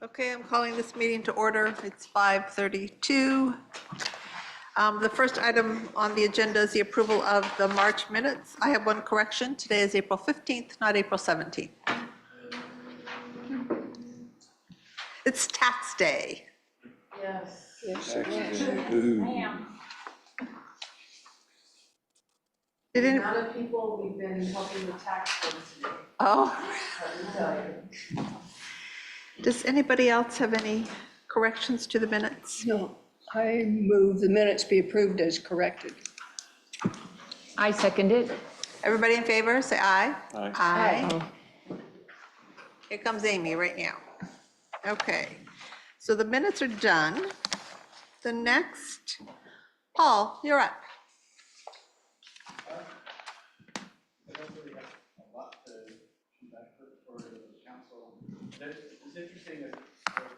Okay, I'm calling this meeting to order. It's 5:32. The first item on the agenda is the approval of the March minutes. I have one correction. Today is April 15th, not April 17th. It's tax day. Yes. Did The any, amount of people we've been helping the tax force today, oh, let me tell you. does anybody else have any corrections to the minutes? No, I move the minutes be approved as corrected. I second it. Everybody in favor, say aye. Aye. Aye. Here comes Amy right now. Okay, so the minutes are done. The next, Paul, you're up. I don't really have a lot to come back for the council. It's interesting that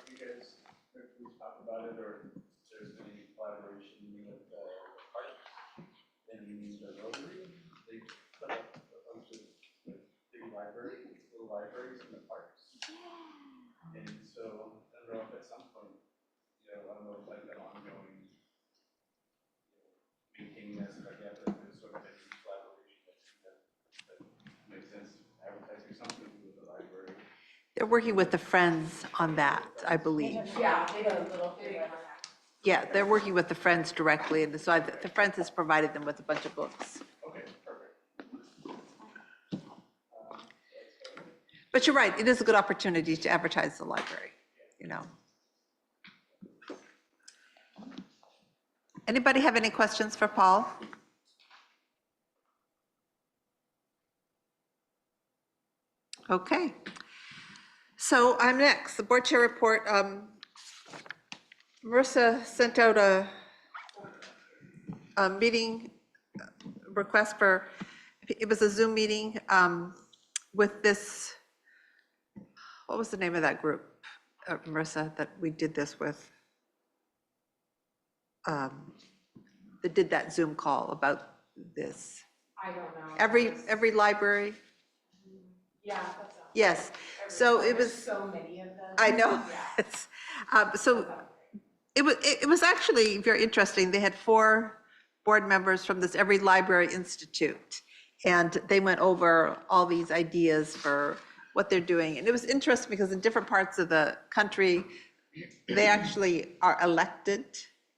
you guys please talk about it, or if there's been any collaboration with the park and the Rotary. They put up a bunch of big little libraries in the parks. And so I don't know if at some point, I don't know if like an ongoing, maintaining that stuff like that, but there's sort of a collaboration that makes sense, advertising something to do with the library. They're working with the Friends on that, I believe. Yeah, they got a little bit. Yeah, they're working with the Friends directly, and so the Friends has provided them with a bunch of books. Okay, perfect. But you're right, it is a good opportunity to advertise the library, Anybody have any questions for Paul? Okay. So I'm next, the board chair report. Marissa sent out a meeting request for, it was a Zoom meeting with this, what was the name of that group, Marissa, that we did this with? That did that Zoom call about this. I don't know. Every library? Yeah, that's. Yes, so it was. So many of them. I know. Yeah. So it was actually very interesting. They had 4 board members from this Every Library Institute, and they went over all these ideas for what they're doing. And it was interesting because in different parts of the country, they actually are elected.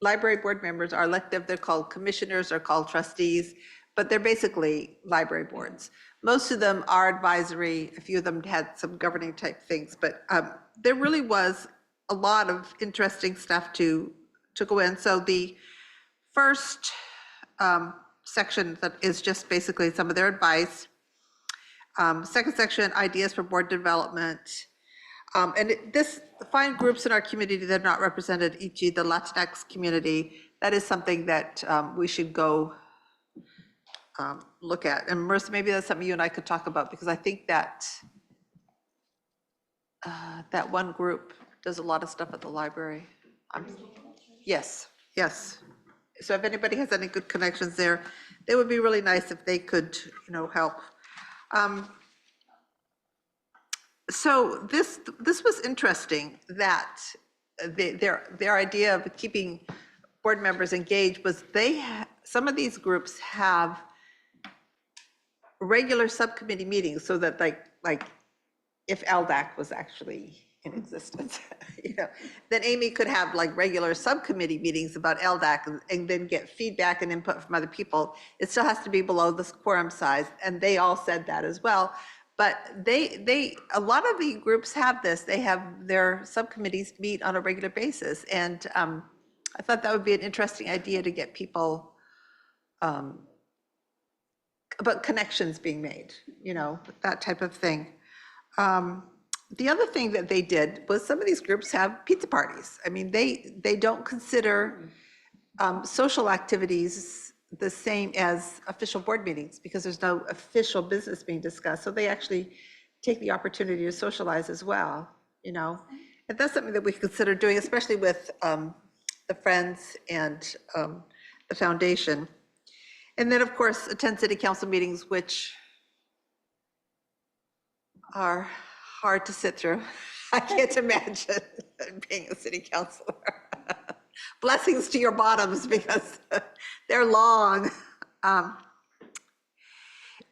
Library board members are elected. They're called commissioners or called trustees, but they're basically library boards. Most of them are advisory. A few of them had some governing type things, but there really was a lot of interesting stuff to go in. So the first section that is just basically some of their advice. Second section, ideas for board development. This, find groups in our community that are not represented, e.g. the Latinx community. That is something that we should go look at. And Marissa, maybe that's something you and I could talk about, because I think that that one group does a lot of stuff at the library. Yes. So if anybody has any good connections there, it would be really nice if they could, help. So this was interesting, that their idea of keeping board members engaged was some of these groups have regular subcommittee meetings, so that like if LDAC was actually in existence, then Amy could have like regular subcommittee meetings about LDAC and then get feedback and input from other people. It still has to be below this quorum size, and they all said that as well. But a lot of the groups have this. They have their subcommittees meet on a regular basis, and I thought that would be an interesting idea to get people about connections being made, that type of thing. The other thing that they did was some of these groups have pizza parties. I mean, they don't consider social activities the same as official board meetings, because there's no official business being discussed. So they actually take the opportunity to socialize as well, And that's something that we consider doing, especially with the Friends and the foundation. And then, of course, attend city council meetings, which are hard to sit through. I can't imagine being a city councilor. Blessings to your bottoms because they're long.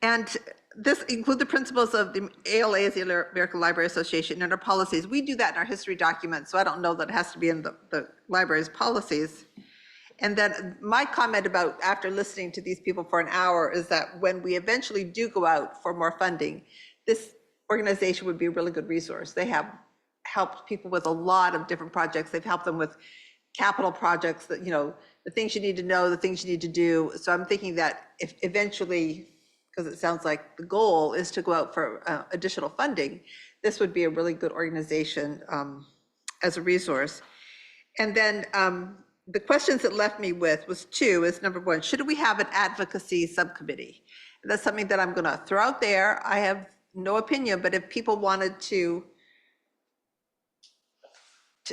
And this include the principles of the ALA, as the American Library Association, and our policies. We do that in our history documents, so I don't know that it has to be in the library's policies. And then my comment about after listening to these people for an hour is that when we eventually do go out for more funding, this organization would be a really good resource. They have helped people with a lot of different projects. They've helped them with capital projects that, the things you need to know, the things you need to do. So I'm thinking that if eventually, because it sounds like the goal is to go out for additional funding, this would be a really good organization as a resource. And then the questions it left me with was two, is number one, should we have an advocacy subcommittee? And that's something that I'm gonna throw out there. I have no opinion, but if people wanted to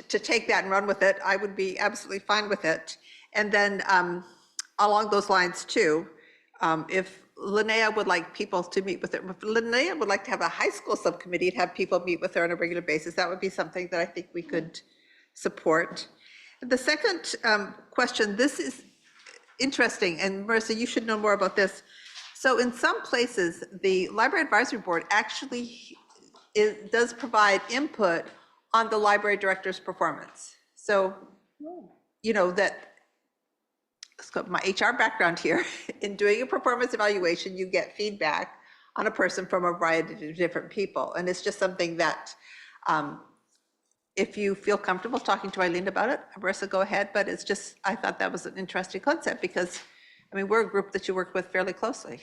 take that and run with it, I would be absolutely fine with it. And then along those lines too, if Linnea would like people to meet with her, if Linnea would like to have a high school subcommittee and have people meet with her on a regular basis, that would be something that I think we could support. The second question, this is interesting, and Marissa, you should know more about this. So in some places, the Library Advisory Board actually does provide input on the library director's performance. So, that, let's go, my HR background here, in doing a performance evaluation, you get feedback on a person from a variety of different people. And it's just something that, if you feel comfortable talking to Eileen about it, Marissa, go ahead. But it's just, I thought that was an interesting concept because, we're a group that you work with fairly closely,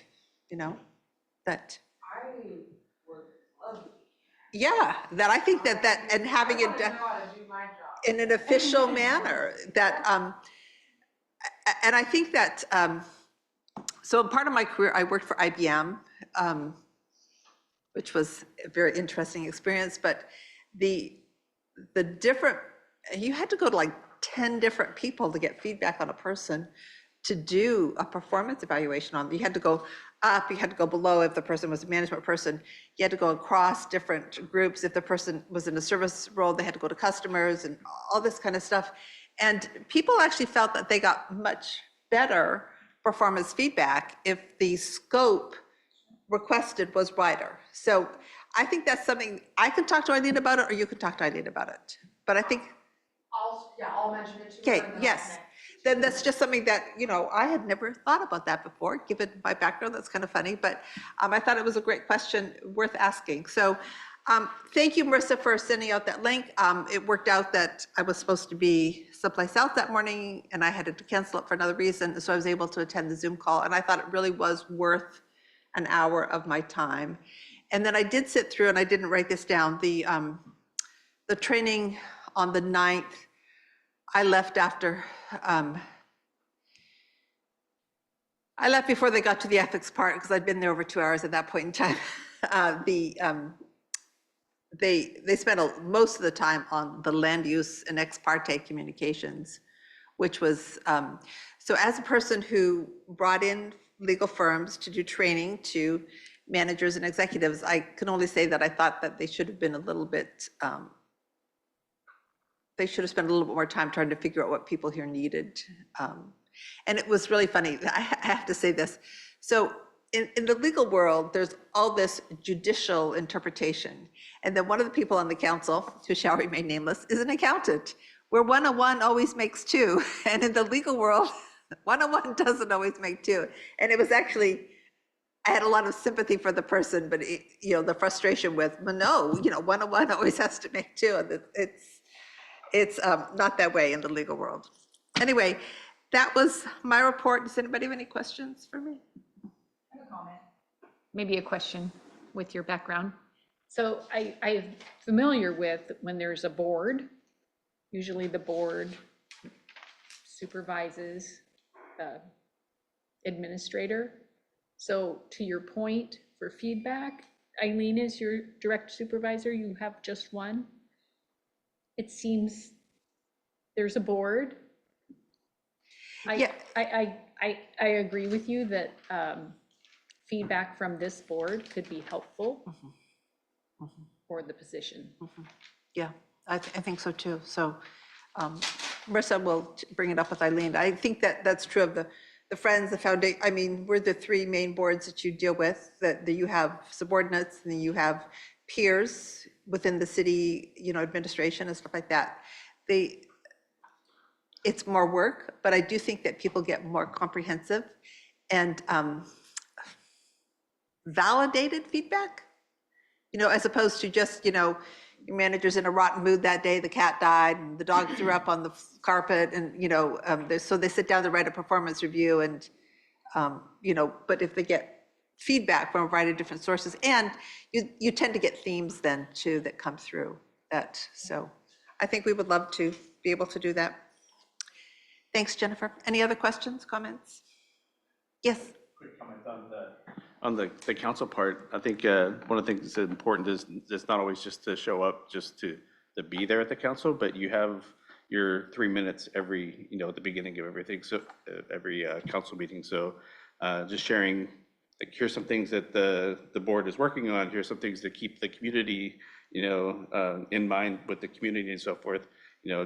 that. I would love. Yeah, that I think that and having it I know how to do my job. in an official manner that, and I think that, so part of my career, I worked for IBM, which was a very interesting experience, but the different, you had to go to like 10 different people to get feedback on a person to do a performance evaluation on. You had to go up, you had to go below if the person was a management person, you had to go across different groups. If the person was in a service role, they had to go to customers and all this kind of stuff. And people actually felt that they got much better performance feedback if the scope requested was wider. So I think that's something, I can talk to Eileen about it, or you can talk to Eileen about it. But I think, I'll mention it to her. okay, and then I'll yes. connect. Then that's just something that, I had never thought about that before, given my background. That's kind of funny, but I thought it was a great question worth asking. So thank you, Marissa, for sending out that link. It worked out that I was supposed to be someplace else that morning and I had to cancel it for another reason. So I was able to attend the Zoom call and I thought it really was worth an hour of my time. And then I did sit through, and I didn't write this down, the training on the 9th. I left after, I left before they got to the ethics part because I'd been there over 2 hours at that point in time. They spent most of the time on the land use and ex parte communications, which was, so as a person who brought in legal firms to do training to managers and executives, I can only say that I thought that they should have been a little bit, they should have spent a little bit more time trying to figure out what people here needed. And it was really funny. I have to say this. So in the legal world, there's all this judicial interpretation. And then one of the people on the council, who shall remain nameless, is an accountant, where 101 always makes 2. And in the legal world, 101 doesn't always make 2. And it was actually, I had a lot of sympathy for the person, but the frustration with, well, no, 101 always has to make 2. And it's not that way in the legal world. Anyway, that was my report. Does anybody have any questions for me? I have a comment. Maybe a question with your background. So I'm familiar with when there's a board, usually the board supervises the administrator. So to your point for feedback, Eileen is your direct supervisor, you have just one. It seems there's a board. Yeah. I agree with you that feedback from this board could be helpful for the position. Yeah, I think so too. So Marissa will bring it up with Eileen. I think that that's true of the Friends, the Foundation. I mean, we're the three main boards that you deal with, that you have subordinates and then you have peers within the city, administration and stuff like that. It's more work, but I do think that people get more comprehensive and validated feedback, as opposed to just, your manager's in a rotten mood that day, the cat died, and the dog threw up on the carpet, and, so they sit down to write a performance review, and, but if they get feedback from a variety of different sources, and you tend to get themes then too that come through that. So I think we would love to be able to do that. Thanks, Jennifer. Any other questions, comments? Yes. Quick comment on the council part. I think one of the things that's important is it's not always just to show up, just to be there at the council, but you have your 3 minutes every, at the beginning of everything, so every council meeting. So just sharing, like, here's some things that the board is working on. Here's some things to keep the community, in mind with the community and so forth.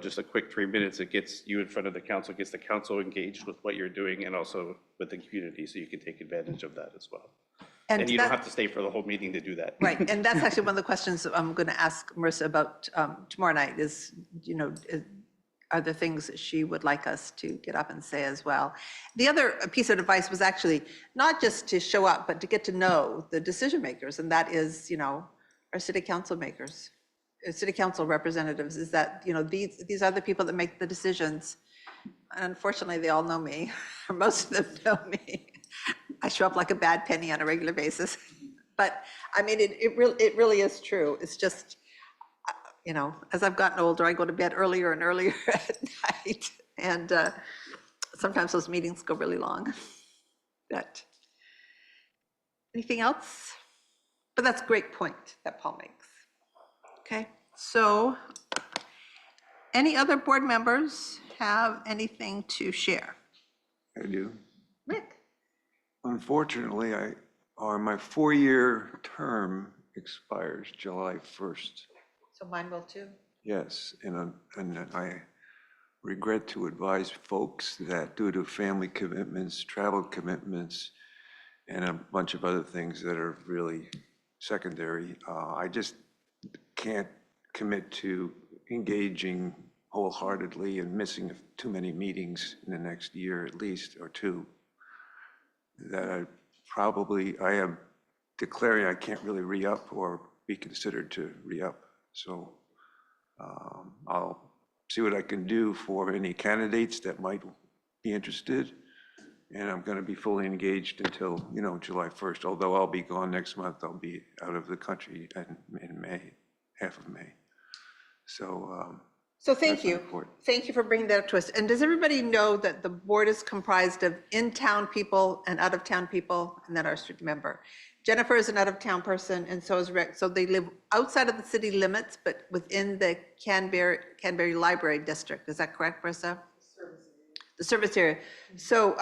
Just a quick 3 minutes, it gets you in front of the council, gets the council engaged with what you're doing and also with the community, so you can take advantage of that as well. And you don't have to stay for the whole meeting to do that. Right, and that's actually one of the questions I'm going to ask Marissa about tomorrow night is, are there things that she would like us to get up and say as well? The other piece of advice was actually not just to show up, but to get to know the decision makers, and that is, our city council makers. City council representatives, is that, these are the people that make the decisions. And unfortunately, they all know me, or most of them know me. I show up like a bad penny on a regular basis. But I mean, it really is true. It's just, as I've gotten older, I go to bed earlier and earlier at night. And sometimes those meetings go really long. But anything else? But that's a great point that Paul makes. Okay, so any other board members have anything to share? I do. Rick? Unfortunately, my 4-year term expires July 1st. So mine will too. Yes, and I regret to advise folks that due to family commitments, travel commitments, and a bunch of other things that are really secondary, I just can't commit to engaging wholeheartedly and missing too many meetings in the next year at least, or two, that I am declaring I can't really re-up or be considered to re-up. So I'll see what I can do for any candidates that might be interested. And I'm going to be fully engaged until, July 1st, although I'll be gone next month. I'll be out of the country in May, half of May. So thank that's you. important. Thank you for bringing that up to us. And does everybody know that the board is comprised of in-town people and out-of-town people, and then our student member? Jennifer is an out-of-town person, and so is Rick. So they live outside of the city limits, but within the Canberra Library District. Is that correct, Marissa? The service area. So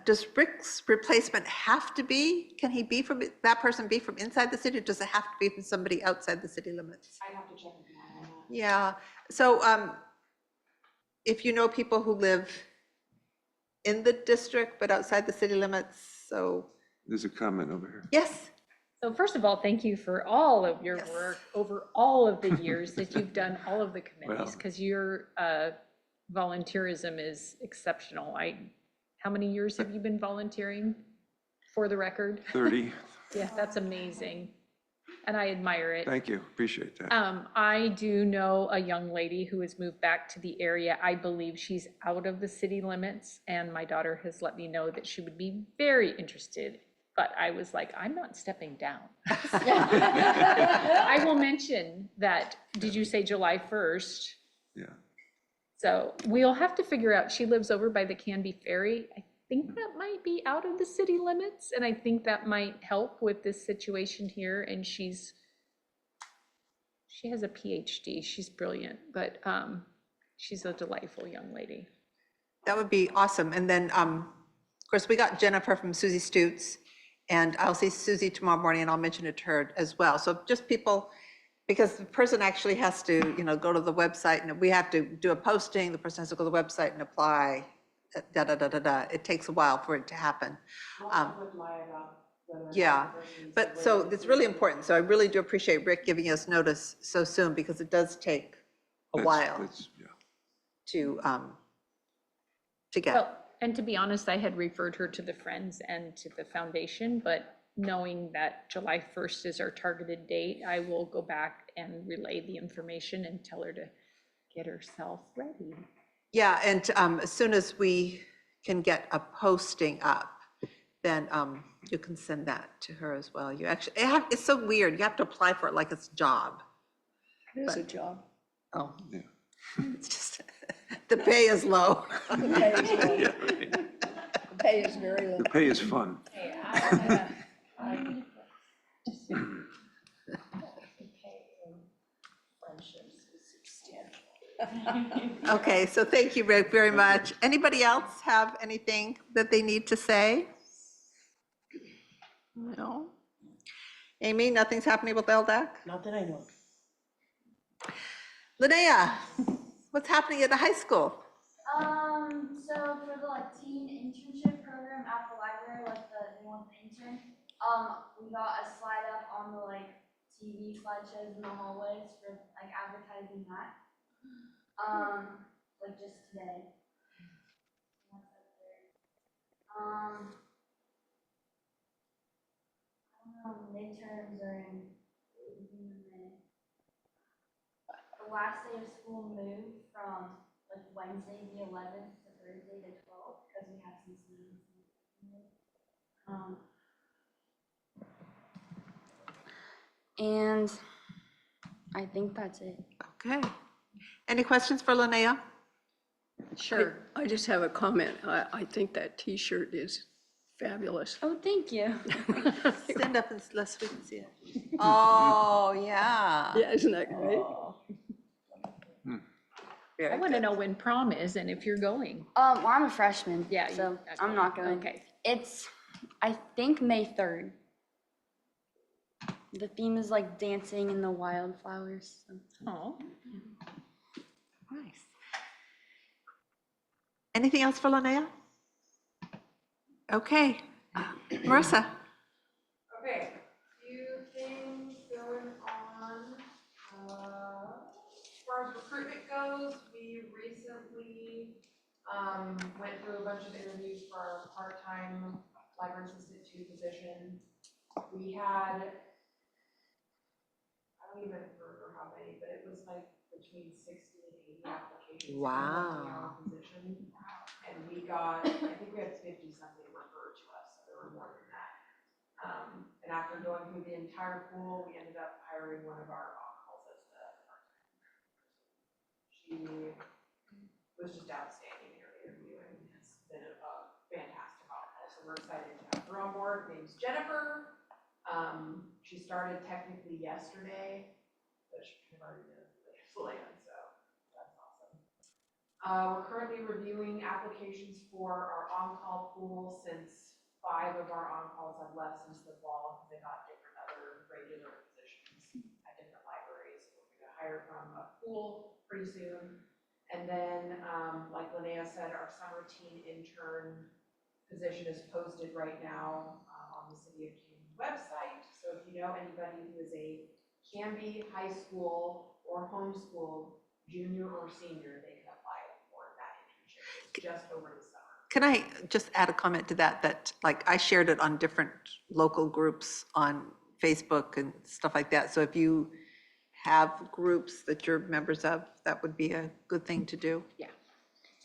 does Rick's replacement have to be, can he be from, that person be from inside the city, or does it have to be from somebody outside the city limits? I'd have to check with Matt on that. Yeah, so if you know people who live in the district but outside the city limits, so. There's a comment over here. Yes. So first of all, thank you for all of your Yes. work over all of the years that you've done all of the committees, Well. because your volunteerism is exceptional. How many years have you been volunteering, for the record? 30. Yeah, that's amazing. And I admire it. Thank you. Appreciate that. I do know a young lady who has moved back to the area. I believe she's out of the city limits, and my daughter has let me know that she would be very interested. But I was like, I'm not stepping down. I will mention that, did you say July 1st? Yeah. So we'll have to figure out, she lives over by the Canby Ferry. I think that might be out of the city limits, and I think that might help with this situation here. And she has a PhD, she's brilliant, but she's a delightful young lady. That would be awesome. And then, of course, we got Jennifer from Susie Stutes, And I'll see Susie tomorrow morning and I'll mention it to her as well. So just people, because the person actually has to, go to the website and we have to do a posting, the person has to go to the website and apply, da, da, da, da, da. It takes a while for it to happen. Yeah, but so it's really important. So I really do appreciate Rick giving us notice so soon because it does take a while Yeah. to get. Well, and to be honest, I had referred her to the Friends and to the foundation, but knowing that July 1st is our targeted date, I will go back and relay the information and tell her to get herself ready. Yeah, and as soon as we can get a posting up, then you can send that to her as well. You actually, it's so weird. You have to apply for it like it's a job. It is a job. Oh, Yeah. it's just, the pay is low. The pay is low. The pay is very low. The pay is fun. Okay, so thank you, Rick, very much. Anybody else have anything that they need to say? No? Amy, nothing's happening with LDAC? Not that I know of. Linnea, what's happening at the high school? So for the teen internship program at the library, the new one intern, we got a slide up on the TV slideshows in the hallways for advertising that. Just today. That's up there. I don't know, midterms are in May. The last day of school moved from Wednesday the 11th to Thursday the 12th because we have some students. And I think that's it. Okay. Any questions for Linnea? Sure. I just have a comment. I think that T-shirt is fabulous. Oh, thank you. Stand up and let's we can see it. Oh, yeah. Yeah, isn't that great? Very I want to good. know when prom is and if you're going. Well, I'm a freshman, Yeah, so I'm not going. Okay. It's, I think, May 3rd. The theme is dancing in the wildflowers. So. Oh, Nice. Anything else for Linnea? Okay. Marissa? Okay, few things going on. As far as recruitment goes, we recently went through a bunch of interviews for our part-time library assistant 2 position. We had, I don't even remember how many, but it was between 60 and 80 applications. For Wow. a multi-hour position. And we got, I think we had 50 something referred to us, so there were more than that. And after going through the entire pool, we ended up hiring one of our on-calls as the part-time. She was just outstanding in her interview and has been a fantastic on-call. So we're excited to have her on board. Her name's Jennifer. She started technically yesterday, but she kind of already knows the lay of the land, so that's awesome. We're currently reviewing applications for our on-call pool since 5 of our on-calls have left since the fall because they got different other regular positions at different libraries. We're going to hire from a pool pretty soon. And then, like Linnea said, our summer teen intern position is posted right now on the City of Canby website. So if you know anybody who is a Canby high school or homeschool junior or senior, they can apply for that internship. It's just over the summer. Can I just add a comment to that, that I shared it on different local groups on Facebook and stuff like that. So if you have groups that you're members of, that would be a good thing to do. Yeah,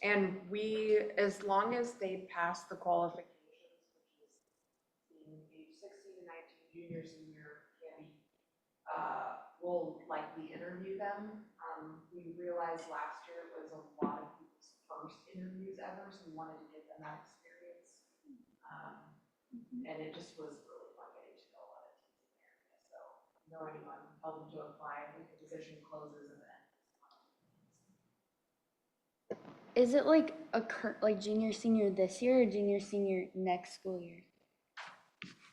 and we, as long as they pass the qualifications, which is being age 16 to 19, junior, senior, Canby, we'll likely interview them. We realized last year it was a lot of people's first interviews ever, so we wanted to give them that experience. And it just was really fun getting to know a lot of teams in the area. So know anyone, tell them to apply. I think the position closes and then. Is it a junior senior this year or junior senior next school year?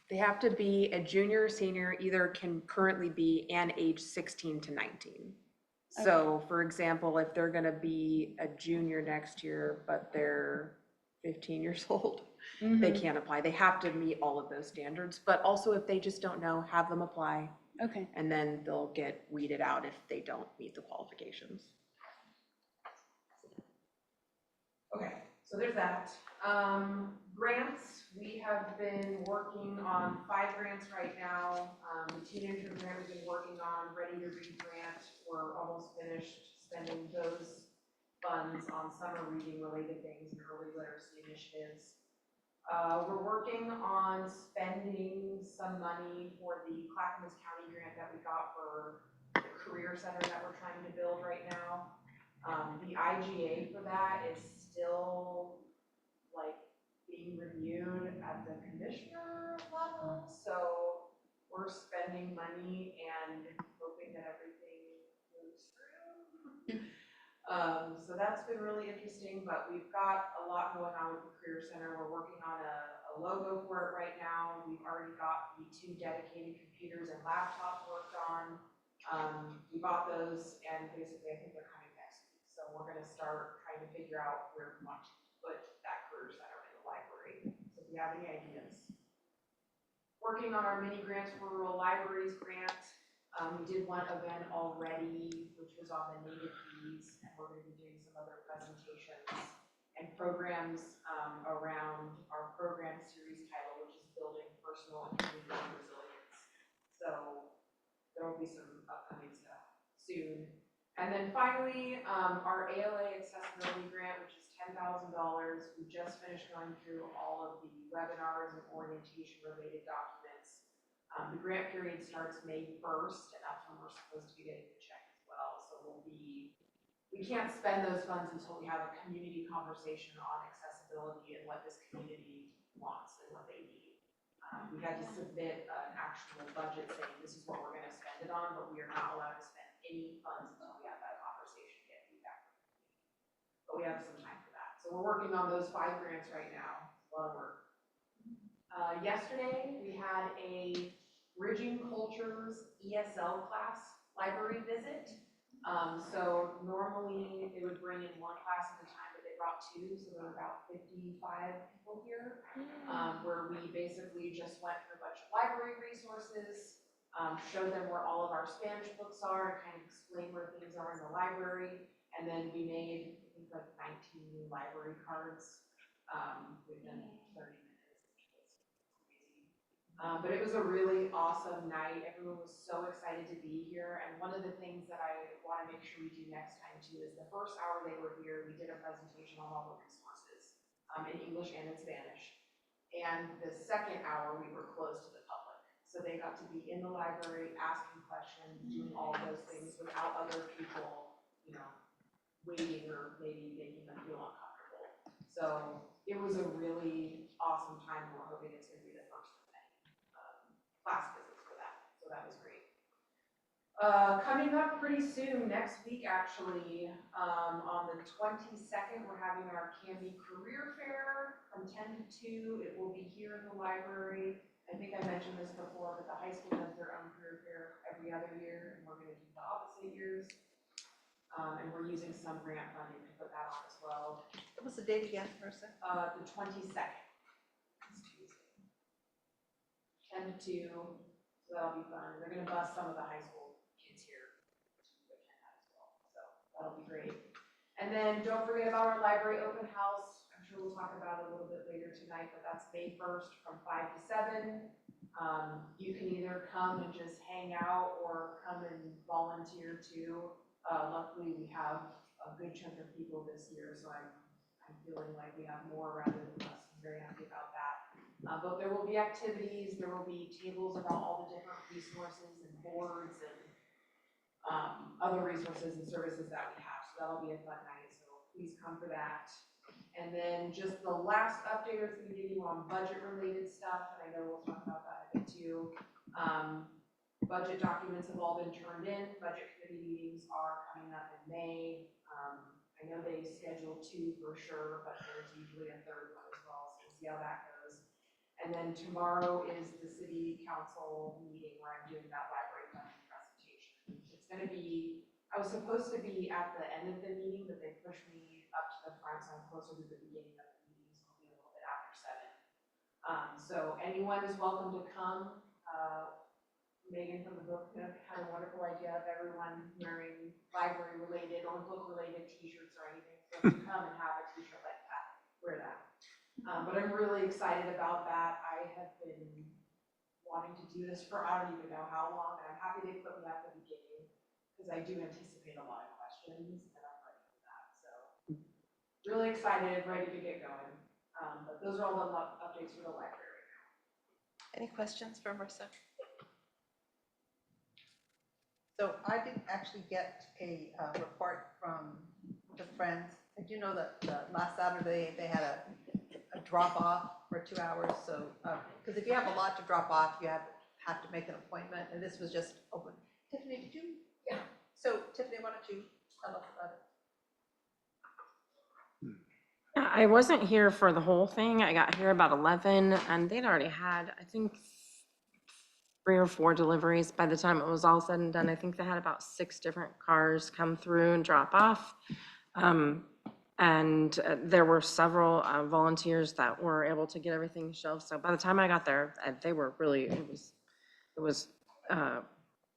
They have to be a junior or senior, either can currently be and age 16 to 19. So for example, if they're gonna be a junior next year, but they're 15 years old, they can't apply. They have to meet all of those standards. But also if they just don't know, have them apply, Okay. and then they'll get weeded out if they don't meet the qualifications. Okay, so there's that. Grants, we have been working on 5 grants right now. The teenager grant we've been working on, Ready to Read grant, we're almost finished spending those funds on summer reading related things and early literacy initiatives. We're working on spending some money for the Clackamas County grant that we got for the career center that we're trying to build right now. The IGA for that is still like being reviewed at the commissioner level, so we're spending money and hoping that everything moves through. So that's been really interesting, but we've got a lot going on with the Career Center. We're working on a logo for it right now. We've already got the 2 dedicated computers and laptops worked on. We bought those, and basically I think they're coming next week. So we're gonna start trying to figure out where we want to put that Career Center in the library. So if you have any ideas. Working on our mini grants for rural libraries grant. We did one event already, which was on the native bees, and we're going to be doing some other presentations and programs around our program series title, which is Building Personal and Community Resilience. So there will be some upcoming stuff soon. And then finally, our ALA accessibility grant, which is $10,000. We just finished going through all of the webinars and orientation related documents. The grant period starts May 1st, and that's when we're supposed to be getting the check as well. So we can't spend those funds until we have a community conversation on accessibility and what this community wants and what they need. We had to submit an actual budget saying this is what we're going to spend it on, but we are not allowed to spend any funds until we have that conversation, get feedback from the community. But we have some time for that. So we're working on those 5 grants right now. It's a lot of work. Yesterday, we had a Bridging Cultures ESL class library visit. So normally they would bring in 1 class at a time, but they brought 2, so there were about 55 people here, where we basically just went through a bunch of library resources, showed them where all of our Spanish books are, and kind of explain where things are in the library, and then we made, I think, like 19 new library cards within 30 minutes, which was crazy. But it was a really awesome night. Everyone was so excited to be here. And one of the things that I want to make sure we do next time too is the first hour they were here, we did a presentation on all the resources in English and in Spanish. And the second hour we were closed to the public. So they got to be in the library, asking questions, doing all of those things without other people, you know, waiting or maybe making them feel uncomfortable. So it was a really awesome time. We're hoping it's going to be the first of many class visits for that. So that was great. Coming up pretty soon, next week actually, on the 22nd, we're having our Canby Career Fair from 10 to 2. It will be here in the library. I think I mentioned this before, but the high school does their own career fair every other year, and we're going to do the opposite years. And we're using some grant funding to put that on as well. What was the date again, Marissa? The 22nd. It's Tuesday. 10 to 2, so that'll be fun. They're gonna bus some of the high school kids here to attend that as well, so that'll be great. And then don't forget about our library open house. I'm sure we'll talk about it a little bit later tonight, but that's May 1st from 5 to 7. You can either come and just hang out or come and volunteer too. Luckily, we have a good chunk of people this year, so I'm feeling like we have more rather than less. I'm very happy about that. But there will be activities, there will be tables about all the different resources and boards and other resources and services that we have. So that'll be a fun night, so please come for that. And then just the last update I was going to give you on budget related stuff, and I know we'll talk about that a bit too. Budget documents have all been turned in. Budget committee meetings are coming up in May. I know they scheduled 2 for sure, but there's usually a 3rd one as well, so we'll see how that goes. And And then tomorrow is the city council meeting where I'm doing that library funding presentation. It's gonna be, I was supposed to be at the end of the meeting, but they pushed me up to the front, so I'm closer to the beginning of the meeting, so it'll be a little bit after 7. So anyone is welcome to come. Megan from the book had a wonderful idea of everyone wearing library-related or book-related t-shirts or anything. So if you come and have a t-shirt like that, wear that. But I'm really excited about that. I have been wanting to do this for I don't even know how long, and I'm happy they put me at the beginning because I do anticipate a lot of questions, and I'm ready for that. So really excited, ready to get going. But those are all the updates for the library. Any questions for Marissa? So I did actually get a report from the Friends. I do know that last Saturday they had a drop off for 2 hours. So, because if you have a lot to drop off, you have to make an appointment, and this was just open. Tiffany, did you? Yeah. So Tiffany, why don't you tell us about it? I wasn't here for the whole thing. I got here about 11 and they'd already had, I think, 3 or 4 deliveries by the time it was all said and done. I think they had about 6 different cars come through and drop off. There were several volunteers that were able to get everything shelved. So by the time I got there, they were really, it was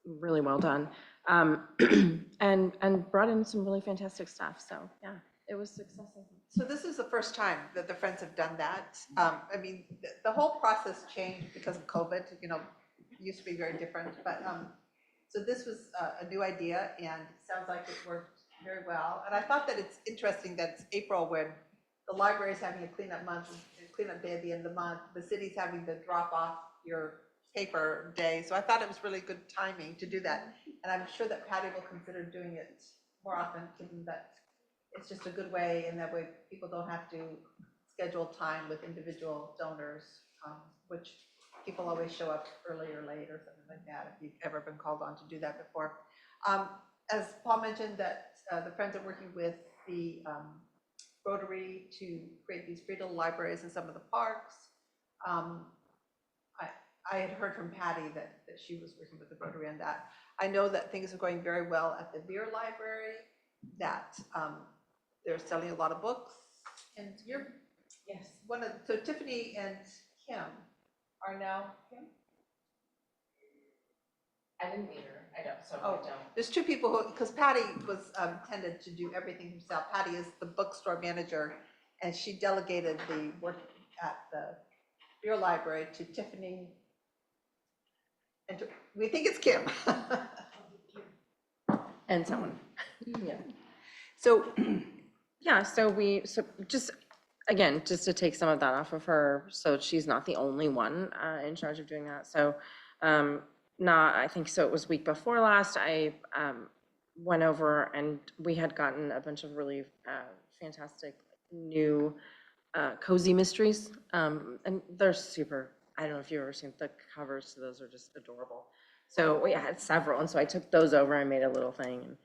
really well done. And brought in some really fantastic stuff. So yeah, it was successful. So this is the first time that the Friends have done that. I mean, the whole process changed because of COVID, you know, it used to be very different, but, so this was a new idea and it sounds like it worked very well. And I thought that it's interesting that it's April when the library is having a cleanup month, cleanup day at the end of the month, the city's having to drop off your paper day. So I thought it was really good timing to do that. And I'm sure that Patty will consider doing it more often, given that it's just a good way, and that way people don't have to schedule time with individual donors, which people always show up early or late or something like that, if you've ever been called on to do that before. As Paul mentioned, that the Friends are working with the Rotary to create these free little libraries in some of the parks. I had heard from Patty that she was working with the Rotary on that. I know that things are going very well at the Beer Library, that they're selling a lot of books, and you're so Tiffany and Kim are now, Kim? I didn't meet her, I don't, so I Oh, don't. there's 2 people who, because Patty was tended to do everything himself. Patty is the bookstore manager, and she delegated the work at the Beer Library to Tiffany, and we think it's Kim. And someone. Yeah. So Yeah, so just, again, just to take some of that off of her, so she's not the only one in charge of doing that. So I think so it was week before last, I went over and we had gotten a bunch of really fantastic new cozy mysteries. And they're super, I don't know if you've ever seen the covers to those, are just adorable. So we had several, and so I took those over and made a little thing. And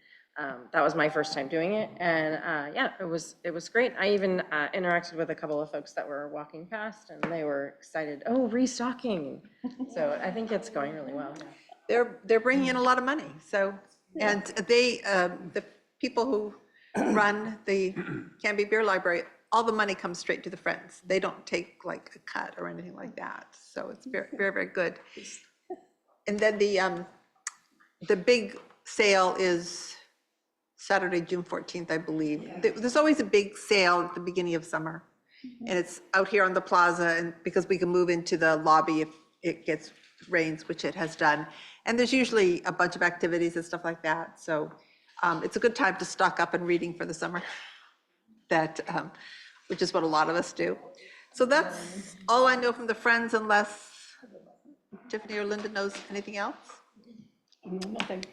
that was my first time doing it, and yeah, it was great. I even interacted with a couple of folks that were walking past, and they were excited. Oh, restocking! So I think it's going really well. they're bringing in a lot of money. So, and they, the people who run the Canby Beer Library, all the money comes straight to the Friends. They don't take like a cut or anything like that. So it's very, very, very good. And then the big sale is Saturday, June 14th, I believe. There's always a big sale at the beginning of summer. And it's out here on the plaza, and because we can move into the lobby if it gets rains, which it has done. And there's usually a bunch of activities and stuff like that. So it's a good time to stock up and reading for the summer. That, which is what a lot of us do. So that's all I know from the Friends, unless Tiffany or Linda knows anything else. Nothing.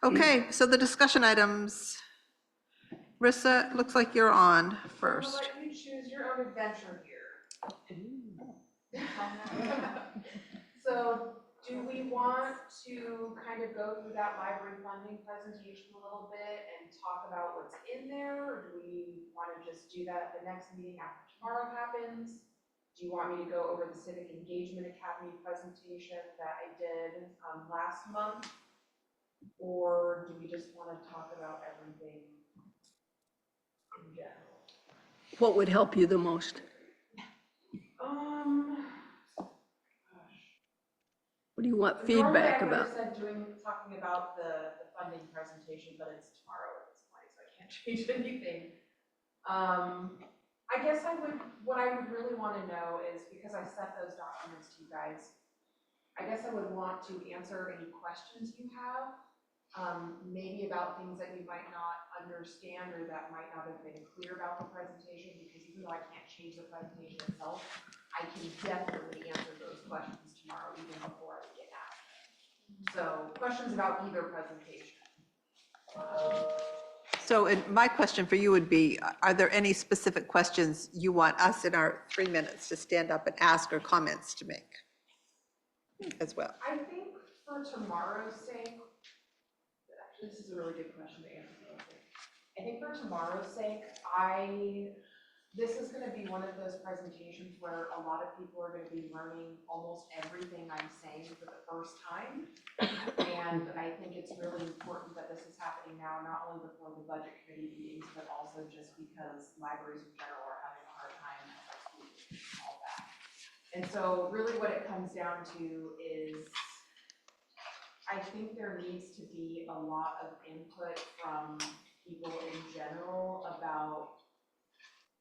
Okay, so the discussion items. Rissa, looks like you're on first. I'm gonna let you choose your own adventure here. So do we want to kind of go through that library funding presentation a little bit and talk about what's in there? Or do we want to just do that at the next meeting after tomorrow happens? Do you want me to go over the Civic Engagement Academy presentation that I did last month? Or do we just want to talk about everything in general? What would help you the most? Gosh. What do you want Normally feedback I would have about? said talking about the funding presentation, but it's tomorrow at this point, so I can't change anything. I guess what I would really want to know is, because I sent those documents to you guys, I guess I would want to answer any questions you have, maybe about things that you might not understand or that might not have been clear about the presentation, because even though I can't change the presentation itself, I can definitely answer those questions tomorrow, even before I get out. So questions about either presentation. So my question for you would be, are there any specific questions you want us in our 3 minutes to stand up and ask or comments to make as well? I think for tomorrow's sake, actually, this is a really good question to answer. I think for tomorrow's sake, this is gonna be one of those presentations where a lot of people are gonna be learning almost everything I'm saying for the first time. And I think it's really important that this is happening now, not only before the budget committee meetings, but also just because libraries in general are having a hard time with our school districts and all that. And so really what it comes down to is, I think there needs to be a lot of input from people in general about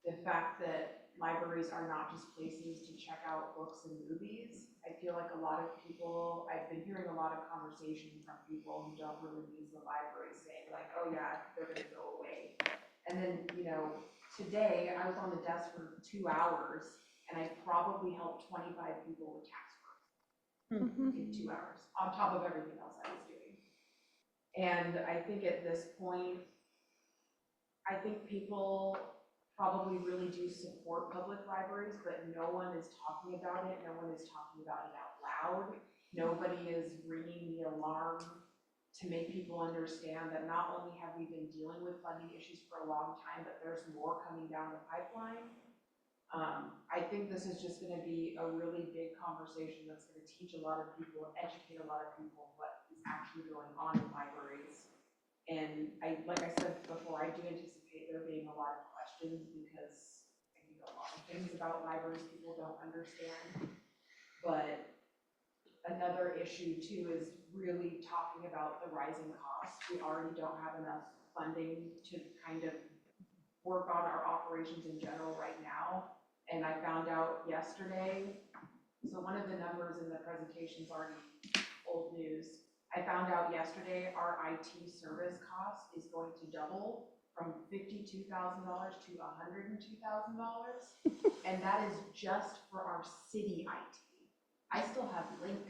the fact that libraries are not just places to check out books and movies. I feel like a lot of people, I've been hearing a lot of conversation from people who don't really use the library saying like, oh yeah, they're gonna go away. And then, today I was on the desk for 2 hours and I probably helped 25 people with tax work in 2 hours, on top of everything else I was doing. And I think at this point, I think people probably really do support public libraries, but no one is talking about it. No one is talking about it out loud. Nobody is ringing the alarm to make people understand that not only have we been dealing with funding issues for a long time, but there's more coming down the pipeline. I think this is just gonna be a really big conversation that's gonna teach a lot of people, educate a lot of people what is actually going on in libraries. And like I said before, I do anticipate there being a lot of questions because I think a lot of things about libraries people don't understand. But another issue too is really talking about the rising costs. We already don't have enough funding to kind of work on our operations in general right now. And I found out yesterday, so one of the numbers in the presentation is already old news. I found out yesterday our IT service cost is going to double from $52,000 to $102,000. And that is just for our city IT. I still have Link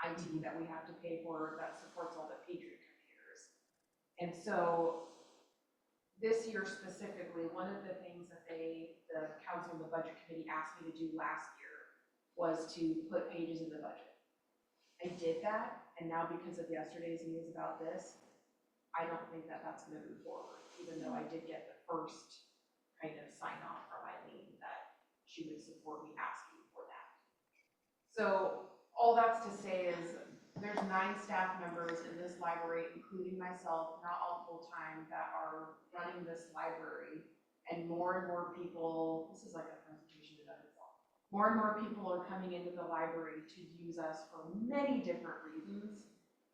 IT that we have to pay for that supports all the Patriot computers. And so this year specifically, one of the things that the council and the budget committee asked me to do last year was to put pages in the budget. I did that, and now because of yesterday's news about this, I don't think that that's gonna move forward, even though I did get the first kind of sign off from Eileen that she would support me asking for that. So all that's to say is there's 9 staff members in this library, including myself, not all full-time, that are running this library, and more people, this is like a presentation in and of itself, more and more people are coming into the library to use us for many different reasons.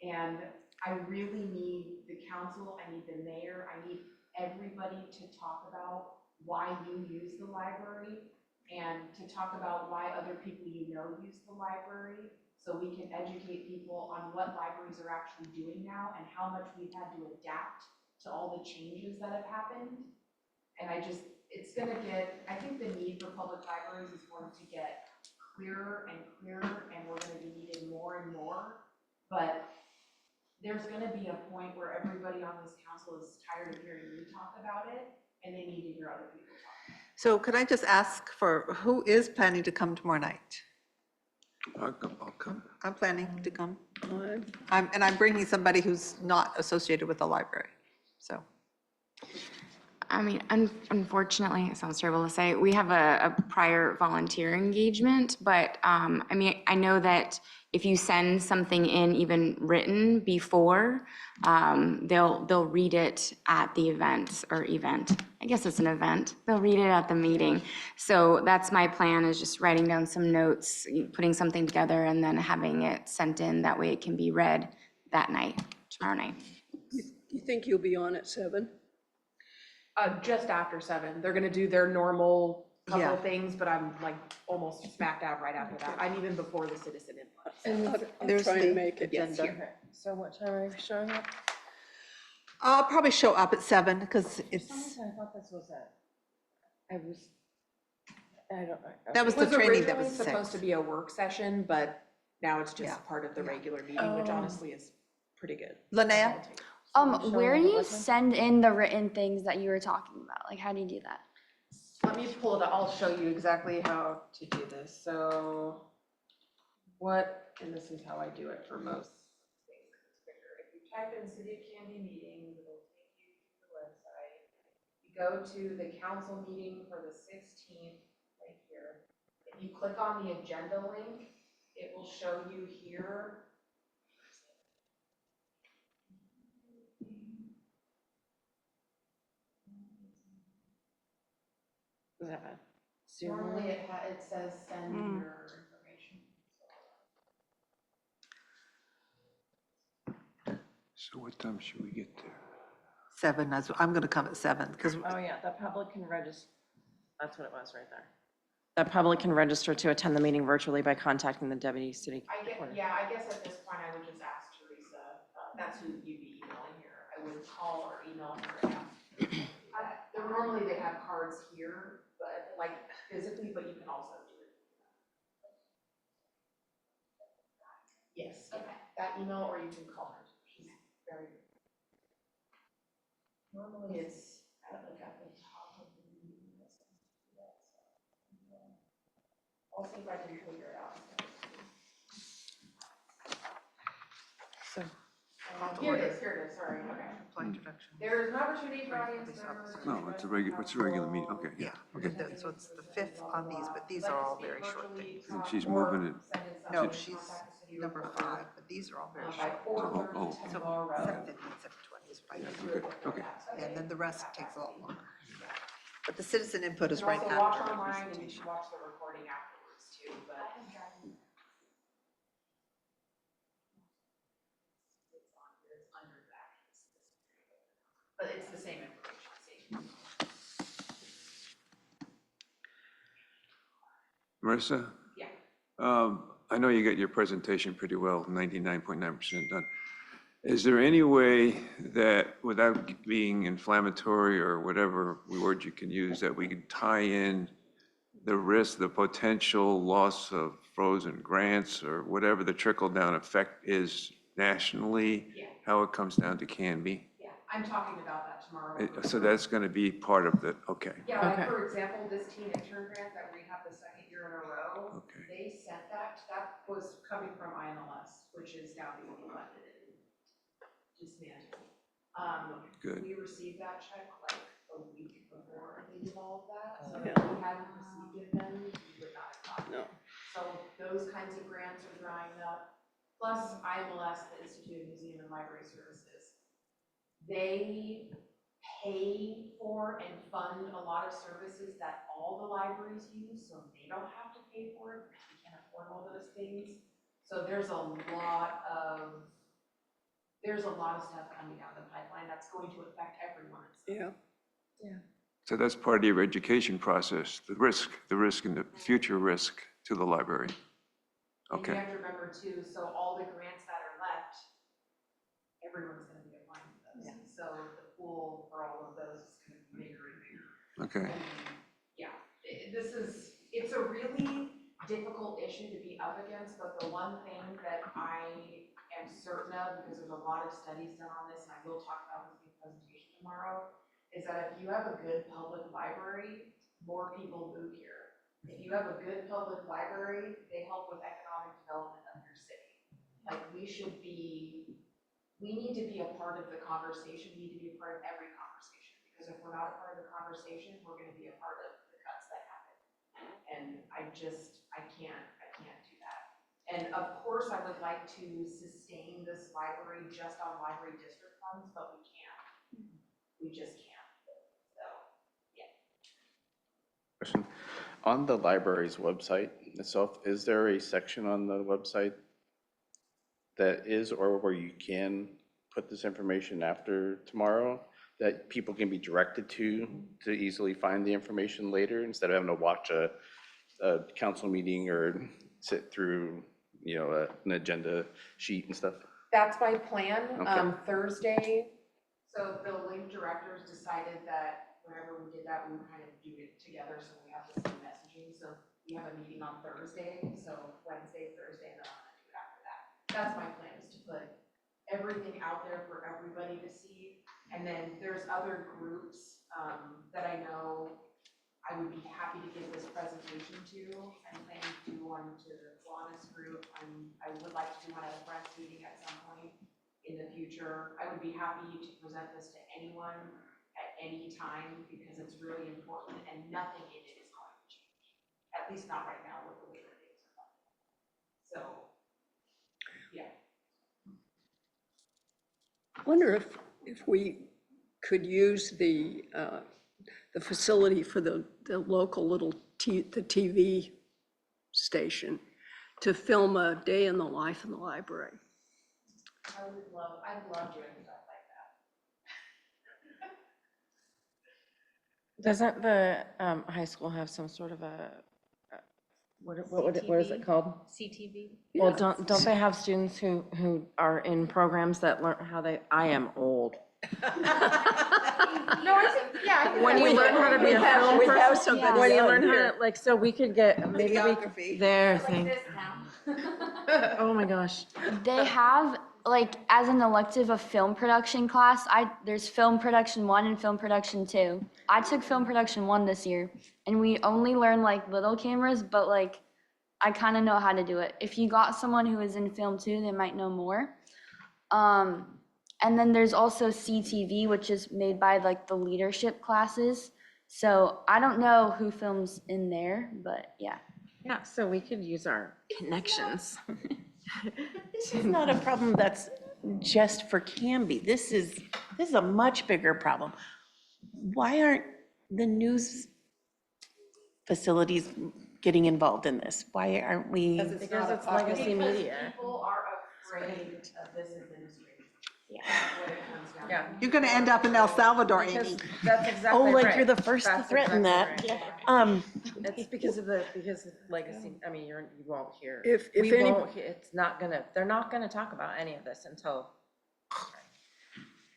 And I really need the council, I need the mayor, I need everybody to talk about why you use the library and to talk about why other people you know use the library, so we can educate people on what libraries are actually doing now and how much we've had to adapt to all the changes that have happened. And it's gonna get, I think the need for public libraries is going to get clearer and clearer, and we're gonna be needed more and more. But there's gonna be a point where everybody on this council is tired of hearing me talk about it, and they need to hear other people talk. So could I just ask for who is planning to come tomorrow night? I'll come. I'm planning to come. I- And I'm bringing somebody who's not associated with the library, so. I mean, unfortunately, it sounds terrible to say, we have a prior volunteer engagement, but I mean, I know that if you send something in even written before, they'll read it at the event or event. I guess it's an event. They'll read it at the meeting. So that's my plan, is just writing down some notes, putting something together, and then having it sent in. That way it can be read that night, tomorrow night. You think you'll be on at 7? Just after 7, they're gonna do their normal couple Yeah. of things, but I'm like almost smack dab right after that. I'm even before the citizen input. And I'll There's try the and make it. agenda. Okay, so what time are you showing up? I'll probably show up at 7 because For it's, some reason, I thought this was I don't know. that was It the was training that originally was supposed to 6. be a work session, but now it's Yeah. just part of the regular meeting, which Oh. honestly is pretty good. Linnea? Where do you What time? send in the written things that you were talking about? Like, how do you do that? Let me pull it up. I'll show you exactly how to do this. So and this is how I do it for most things. It's quicker. If you type in City of Canby meetings, it'll take you to the website. You go to the council meeting for the 16th right here. If you click on the agenda link, it will show you here. Is that a Zoom Normally link? it says send your information. So what time should we get there? 7, I'm going to come at 7 because, Oh, yeah, the public can register. That's what it was right there. The public can register to attend the meeting virtually by contacting the deputy city recorder. I guess at this point I would just ask Teresa, that's who you'd be emailing here. I would call or email her and ask. Normally they have cards here, but like physically, but you can also do it. Yes, that email, or you can call her. She's very. Normally it's like at the top of the meeting. I'll see if I can figure it out. So, Here it is, sorry, okay. There is an opportunity for audience members. to No, it's a regular meeting, okay, yeah, okay. so it's the 5th on these, but these are all very short things. And she's moving it. No, she's number 5, but these are all very short. Oh, So 7:15, 7:20 is right. okay, okay. And then the rest takes a lot longer. But the citizen input is You right can also watch after the online and you presentation. can watch the recording afterwards too, but. It's on here, it's under that. But it's the same information, Marissa? Yeah. I know you got your presentation pretty well, 99.9% done. Is there any way that, without being inflammatory or whatever word you can use, that we could tie in the risk, the potential loss of frozen grants or whatever the trickle-down effect is nationally? Yeah. How it comes down to Canby? Yeah, I'm talking about that tomorrow. So that's going to be part of the, okay, Yeah, like Okay. for example, this teen intern grant that we have the second year in a row, okay. they sent that was coming from IMLS, which is now being funded and dismantled. Good. We received that check like a week before they did all of that, so if Yeah. we hadn't received it then, we would not have gotten No. it. So those kinds of grants are drying up, plus IMLS, the Institute of Museum and Library Services. They pay for and fund a lot of services that all the libraries use, so they don't have to pay for it, because we can't afford all those things. So there's a lot of stuff coming down the pipeline that's going to affect everyone. Yeah. So that's part of your education process, the risk and the future risk to the library. And you Okay, have to remember too, so all the grants that are left, everyone's gonna be applying for those. So the pool for all of those is gonna be bigger and bigger. okay. Yeah, it's a really difficult issue to be up against, but the one thing that I am certain of, because there's a lot of studies done on this, and I will talk about this in the presentation tomorrow, is that if you have a good public library, more people move here. If you have a good public library, they help with economic development of your city. Like, we need to be a part of the conversation, we need to be a part of every conversation, because because if we're not a part of the conversation, we're gonna be a part of the cuts that happen. And I can't do that. And of course, I would like to sustain this library just on library district funds, but we can't. We just can't. So, yeah. Question. On the library's website itself, is there a section on the website that is, or where you can put this information after tomorrow, that people can be directed to easily find the information later, instead of having to watch a council meeting or sit through, you know, an agenda sheet and stuff? That's my plan. Okay. Thursday, So the link directors decided that whenever we did that, we would kind of do it together, so we have the same messaging. So we have a meeting on Thursday, so Wednesday, Thursday, and then I'm gonna do it after that. That's my plan, is to put everything out there for everybody to see. And then there's other groups that I know I would be happy to give this presentation to. I'm planning to do one to the Kiwanis group. I would like to do one at a Friends meeting at some point in the future. I would be happy to present this to anyone at any time, because it's really important and nothing in it is going to change. At least not right now with the way that things are going. So, yeah. I wonder if we could use the facility for the local little the TV station to film a day in the life in the library. I love doing stuff like that. Doesn't the high school have some sort of a, what is it called? CTV? Well, don't they have students who are in programs that learn how I am old. no, I think, yeah, I think When that you would learn work. how to be a film We have person, somebody when you out learn how here. to, like, so we could get, maybe Videography. there, Like thing. this now. Oh my gosh. They have, like, as an elective, a film production class. There's film production 1 and film production 2. I took film production 1 this year, and we only learned, like, little cameras, but, like, I kind of know how to do it. If you got someone who is in film 2, they might know more. And then there's also CTV, which is made by, like, the leadership classes. So I don't know who films in there, but yeah. Yeah, so we could use our connections. This is not a problem that's just for Canby. This is a much bigger problem. Why aren't the news facilities getting involved in this? Why aren't we? Because it's legacy media. People are afraid of this administration. Yeah. That's what it comes down to. Yeah. You're gonna end up in El Salvador, Amy. Because that's exactly Oh, right. like you're the first to That's threaten exactly that. right. It's because of legacy, I mean, you won't hear. If We any, won't, they're not gonna talk about any of this until.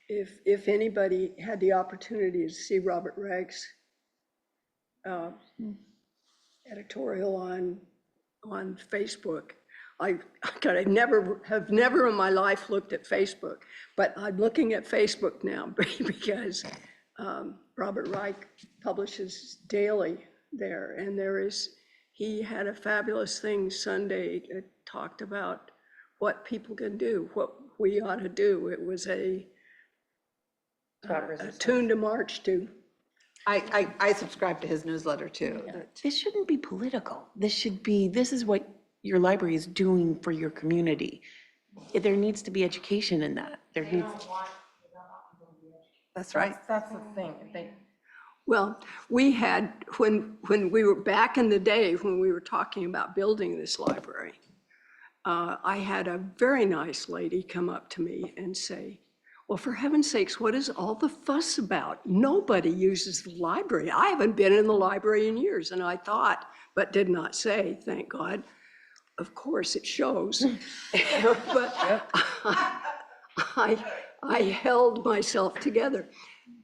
if anybody had the opportunity to see Robert Ragg's editorial on Facebook, I have never in my life looked at Facebook, but I'm looking at Facebook now because Robert Reich publishes daily there, and he had a fabulous thing Sunday. It talked about what people can do, what we ought to do. It was a tune to march to. I subscribe to his newsletter too. This shouldn't be political. This is what your library is doing for your community. There needs to be education in that. There needs. That's right. That's the thing. Well, we had, when we were back in the day, when we were talking about building this library, I had a very nice lady come up to me and say, well, for heaven's sakes, what is all the fuss about? Nobody uses the library. I haven't been in the library in years. And I thought, but did not say, thank God. Of course, it shows. But I held myself together.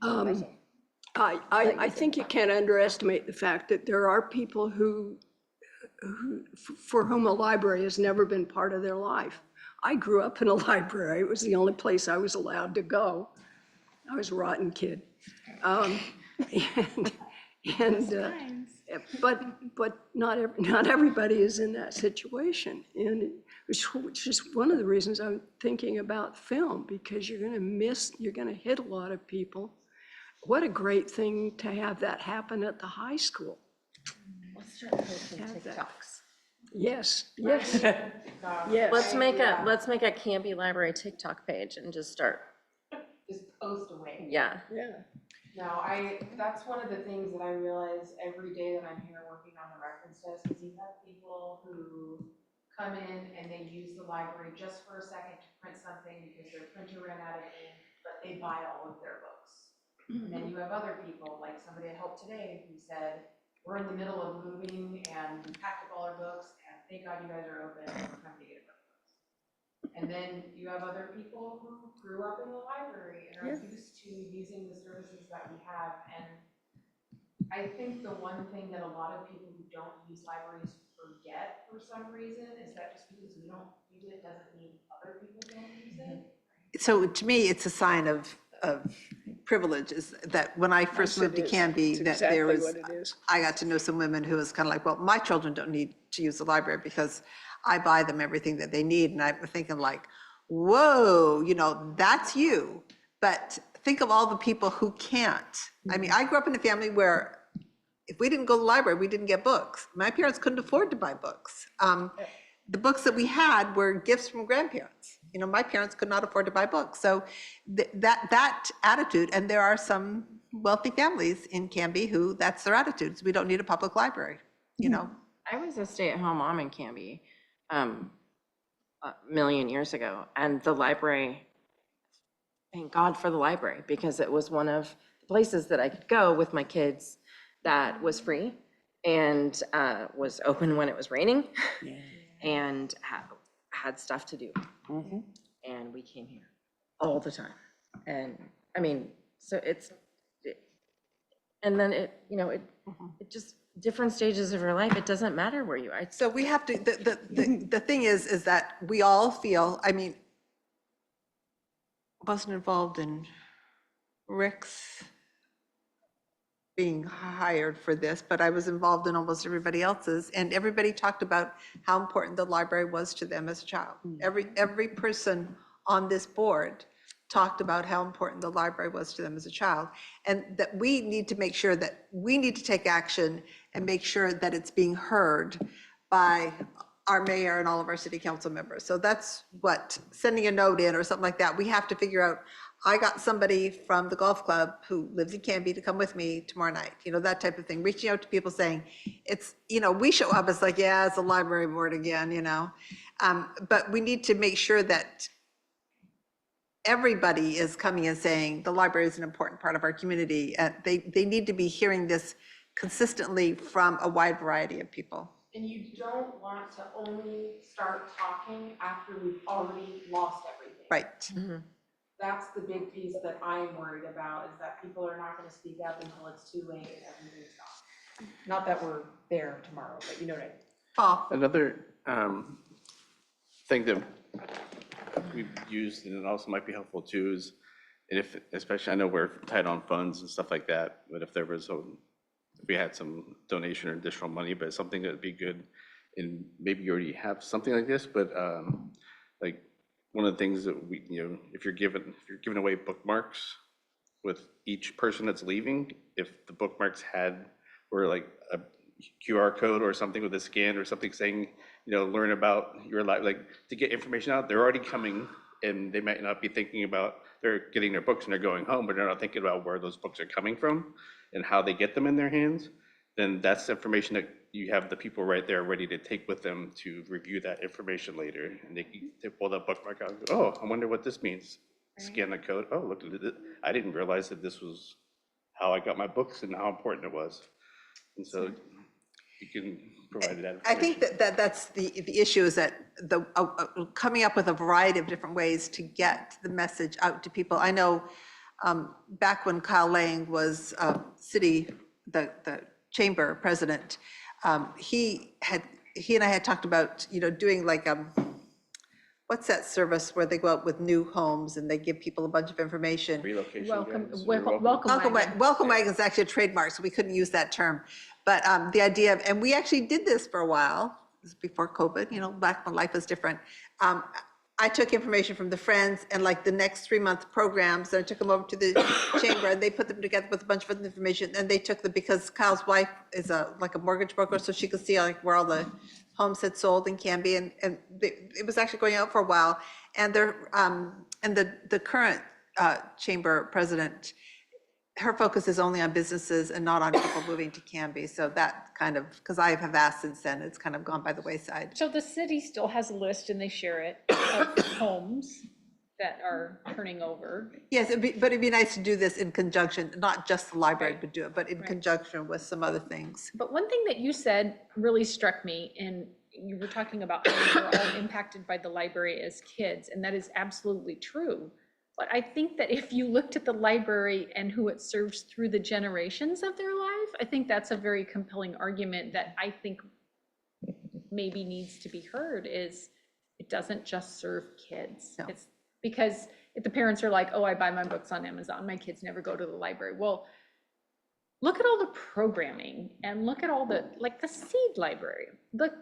I think you can't underestimate the fact that there are people for whom a library has never been part of their life. I grew up in a library. It was the only place I was allowed to go. I was a rotten kid. But not everybody is in that situation. And which is one of the reasons I'm thinking about film, because you're going to hit a lot of people. what a great thing to have that happen at the high school. Let's start posting Have that. TikToks. Yes, yes, yes. Let's make a Canby Library TikTok page and just start, Just post away. yeah. Yeah. No, that's one of the things that I realize every day that I'm here working on the reference desk, is you have people who come in and they use the library just for a second to print something because their printer ran out of ink, but they buy all of their books. And then you have other people, like somebody that helped today, who said, we're in the middle of moving and we packed up all our books and thank God you guys are open and we're coming to get our books. And then you have other people who grew up in the library and are used to using the services that we have. And I think the one thing that a lot of people who don't use libraries forget for some reason is that just because we don't use it doesn't mean other people don't use it. So to me, it's a sign of privilege, is that when I first moved to Canby, that there was, Exactly what it is. I got to know some women who was kind of like, well, my children don't need to use the library because I buy them everything that they need. And I'm thinking like, whoa, that's you. But think of all the people who can't. I mean, I grew up in a family where if we didn't go to the library, we didn't get books. My parents couldn't afford to buy books. The books that we had were gifts from grandparents. My parents could not afford to buy books. So that attitude, and there are some wealthy families in Canby who that's their attitudes. We don't need a public library, I was a stay-at-home mom in Canby a million years ago, and the library, thank God for the library, because it was one of the places that I could go with my kids that was free and was open when it was raining and had stuff to do. And we came here all the time. And I mean, so and then it just, different stages of your life, it doesn't matter where you are. So we have to, the thing is that we all feel, I mean, wasn't involved in Rick's being hired for this, but I was involved in almost everybody else's, and everybody talked about how important the library was to them as a child. Every person on this board talked about how important the library was to them as a child, and that we need to make sure that we need to take action and make sure that it's being heard by our mayor and all of our city council members. So that's what, sending a note in or something like that, we have to figure out. I got somebody from the golf club who lives in Canby to come with me tomorrow night, that type of thing, reaching out to people saying, it's, we show up, it's like, yeah, it's a library board again, but we need to make sure that everybody is coming and saying the library is an important part of our community. They need to be hearing this consistently from a wide variety of people. And you don't want to only start talking after we've already lost everything. Right. That's the big piece that I'm worried about, is that people are not gonna speak up until it's too late and everything's gone. Not that we're there tomorrow, but you know what I mean. Paul? Another thing that we've used, and it also might be helpful too, is if, especially, I know we're tight on funds and stuff like that, but if there was if we had some donation or additional money, but something that would be good, and maybe you already have something like this, but like one of the things that we, if you're giving away bookmarks with each person that's leaving, if the bookmarks were like a QR code or something with a scan or something saying, learn about your life, like to get information out, they're already coming and they might not be thinking about, they're getting their books and they're going home, but they're not thinking about where those books are coming from and how they get them in their hands. Then that's information that you have the people right there ready to take with them to review that information later. And they pull that bookmark out and go, oh, I wonder what this means. Scan the code. Oh, look at it. I didn't realize that this was how I got my books and how important it was. And so you can provide that information. I think that's the issue, is that coming up with a variety of different ways to get the message out to people. I know back when Kyle Lang was the chamber president, he and I had talked about, doing like, what's that service where they go out with new homes and they give people a bunch of information? Relocation. Welcome, guides, welcome wagon. Welcome wagon is actually a trademark, so we couldn't use that term. But the idea of, and we actually did this for a while, this was before COVID, back when life was different. I took information from the Friends and like the next 3-month programs, and I took them over to the chamber, and they put them together with a bunch of other information, and they took because Kyle's wife is like a mortgage broker, so she could see like where all the homes had sold in Canby, and it was actually going out for a while, and the current chamber president, her focus is only on businesses and not on people moving to Canby, so that kind of, because I have asked since then, it's kind of gone by the wayside. So the city still has a list and they share it of homes that are turning over. Yes, but it'd be nice to do this in conjunction, not just the library would do it, but in conjunction with some other things. But one thing that you said really struck me, and you were talking about how we were all impacted by the library as kids, and that is absolutely true. But I think that if you looked at the library and who it serves through the generations of their life, I think that's a very compelling argument that I think maybe needs to be heard, is it doesn't just serve kids. No. It's because if the parents are like, oh, I buy my books on Amazon, my kids never go to the library. Well, look at all the programming and look at all the, like the Seed Library, the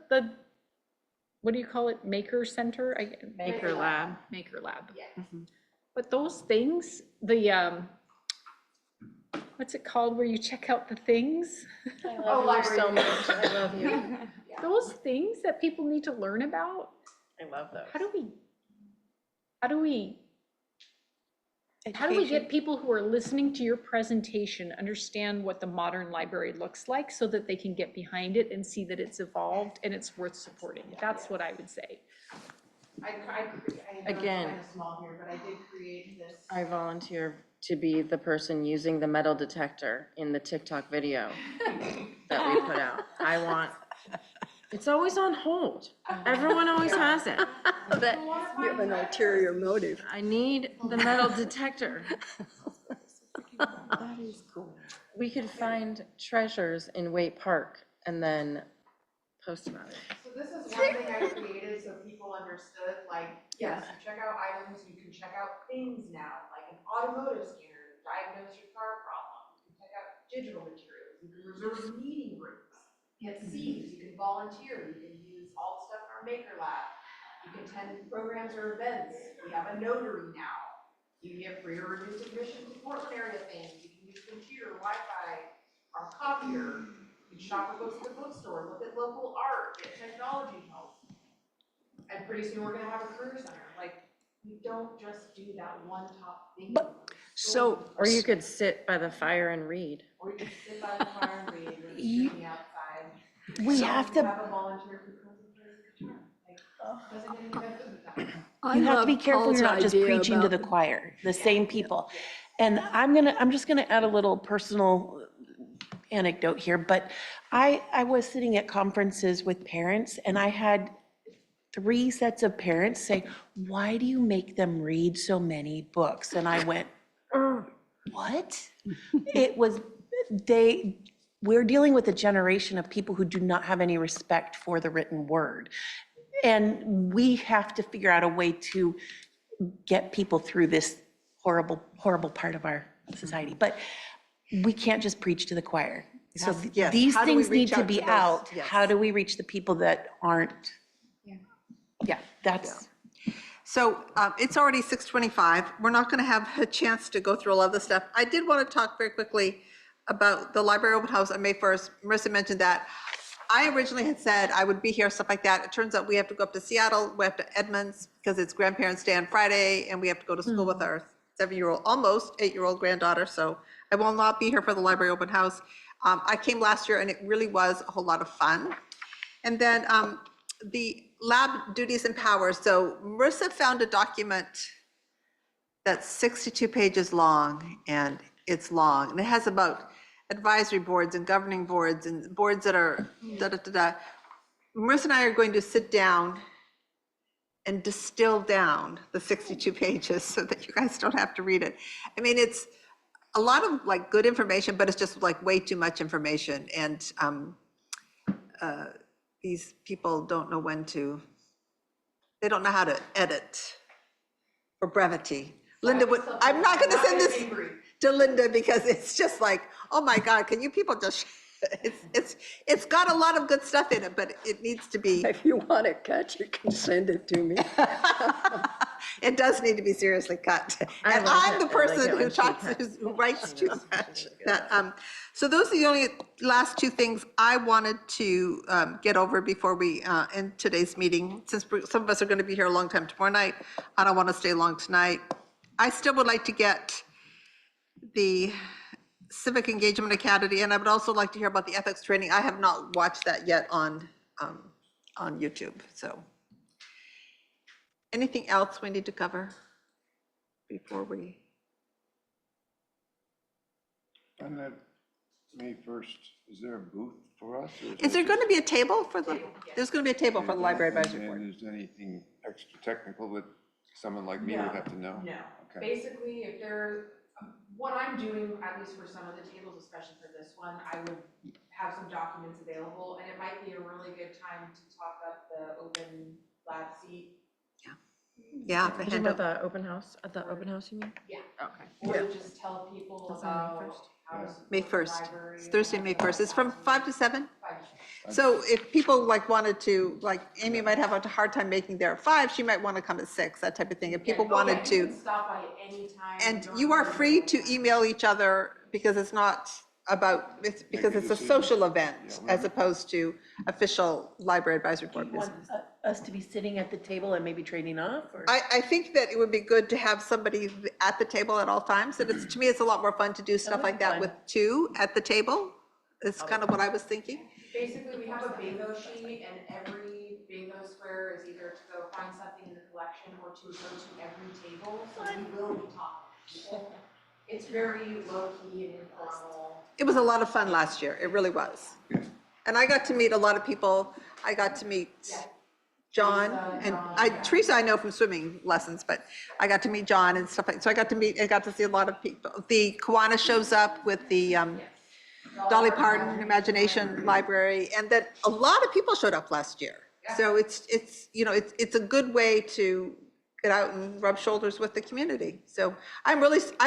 what do you call it? Maker Center? Maker Lab. Maker Lab. Yeah. But those things, the, what's it called where you check out the things? Oh, library. So much, I love you. Those things that people need to learn about, I love those. how do we get people who are listening to your presentation understand what the modern library looks like so that they can get behind it and see that it's evolved and it's worth supporting? That's what I would say. I know it's Again. kind of small here, but I did create this. I volunteer to be the person using the metal detector in the TikTok video that we put out. I want, it's always on hold. Everyone always has it. That you have an ulterior motive. I need the metal detector. That is cool. We could find treasures in Waite Park and then post about it. So this is one thing I created so people understood, like, yes, you check out items, you can check out things now, like an automotive scanner, to diagnose your car problem. You can check out digital materials, you can reserve meeting rooms, get seats, you can volunteer, you can use all the stuff in our Maker Lab. You can attend programs or events. We have a notary now. You get free or reduced admission to Portland area things. You can use computer, Wi-Fi, our copier. You can shop for books at the bookstore, look at local art, get technology help. And pretty soon we're gonna have a career center. Like, we don't just do that one top thing. So, Or you could sit by the fire and read. Or you can sit by the fire and read, or You- sitting outside. We have to, Have a volunteer who comes and plays the guitar. Like, doesn't get any better than that. I you have to love be careful Paul's you're not just idea preaching to about- the choir, the same people. And I'm just gonna add a little personal anecdote here, but I was sitting at conferences with parents, and I had 3 sets of parents say, why do you make them read so many books? And I went, what? It was, we're dealing with a generation of people who do not have any respect for the written word. And we have to figure out a way to get people through this horrible, horrible part of our society. But we can't just preach to the choir. So yes. these How do we things need reach to out be to those? out. Yes. How do we reach the people that aren't? Yeah, that's. So it's already 6:25. We're not going to have a chance to go through a lot of the stuff. I did want to talk very quickly about the library open house on May 1st. Marissa mentioned that. I originally had said I would be here, stuff like that. It turns out we have to go up to Seattle, we have to Edmonds, because it's Grandparents' Day on Friday, and we have to go to school with our 7-year-old, almost 8-year-old granddaughter, so I will not be here for the library open house. I came last year, and it really was a whole lot of fun. And then the lab duties and powers. So Marissa found a document that's 62 pages long, and it's long, and it has about advisory boards and governing boards and boards that are da-da-da-da. Marissa and I are going to sit down and distill down the 62 pages so that you guys don't have to read it. I mean, it's a lot of like good information, but it's just like way too much information. And these people don't know when to, they don't know how to edit for brevity. Linda, I'm not going to send this to Linda because it's just like, oh my God, can you people just It's got a lot of good stuff in it, but it needs to be, If you want it cut, you can send it to me. it does need to be seriously cut. I And like I'm it. the I like person it who when she talks, cuts. who writes too knows when much. she's gonna go. So those are the only last two things I wanted to get over before we end today's meeting. Since some of us are going to be here a long time tomorrow night, I don't want to stay long tonight. I still would like to get the Civic Engagement Academy, and I would also like to hear about the ethics training. I have not watched that yet on YouTube, so. Anything else we need to cover before we? On that May 1st, is there a booth for us? or Is there that going to just- be a table for the, there's going to be a table for the Library Advisory Board? And is there anything extra technical that someone like me would No. have to know? No, Okay. basically, if there, what I'm doing, at least for some of the tables, especially for this one, I would have some documents available, and it might be a really good time to talk up the open lab seat. Yeah, the Talking handout. about the open house, at the open house, you mean? Yeah. Okay. Or to just tell people That's on May about 1st? how to support May the 1st. library. It's Thursday, May 1st. It's from 5 to 7? 5 to So if people like wanted to, like Amy might have a hard time making there at 5, she might want to come at 6, that type of thing. If people Yeah. Oh, yeah, wanted you to. can stop by any time. And don't you are have to free wait to time. email each other because it's not about, it's because a it's a decision. social event Yeah, as opposed to official Library Advisory Do Board you want business. us to be sitting at the table and maybe trading off, or? I think that it would be good to have somebody at the table at all times. And it's, to me, it's a lot more fun to do stuff like that with two at the table. It's kind of what I was thinking. Basically, we have a bingo sheet, and every bingo square is either to go find something in the collection or to go to every table, so we will be talking to people. It's very low-key and informal. It was a lot of fun last year. It really was. And I got to meet a lot of people. I got to meet John and Teresa I know from swimming lessons, but I got to meet John and stuff like, so I got to see a lot of people. The Kiwanis shows up with the Dolly Parton Imagination Library, and then a lot of people showed up last year. So it's, you know, it's a good way to get out and rub shoulders with the community. So I'm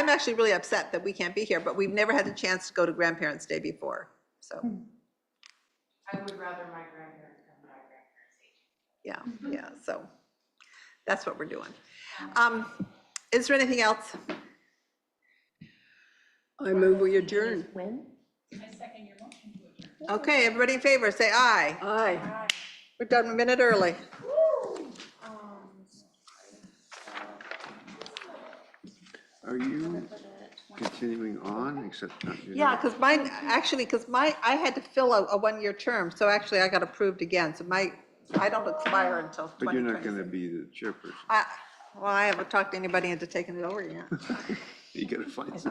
actually really upset that we can't be here, but we've never had the chance to go to Grandparents' Day before, so. I would rather my grandparents come to my grandparents' age. Yeah, so that's what we're doing. Is there anything else? I move we adjourn. When? Okay, everybody in favor, say aye. Aye. We're done a minute early. Are you continuing on, except not? you're Yeah, not? because I had to fill a one-year term, so actually I got approved again, so I don't expire until But you're not going to 2026. be the chairperson. Well, I haven't talked to anybody into taking it over yet. You got to find something.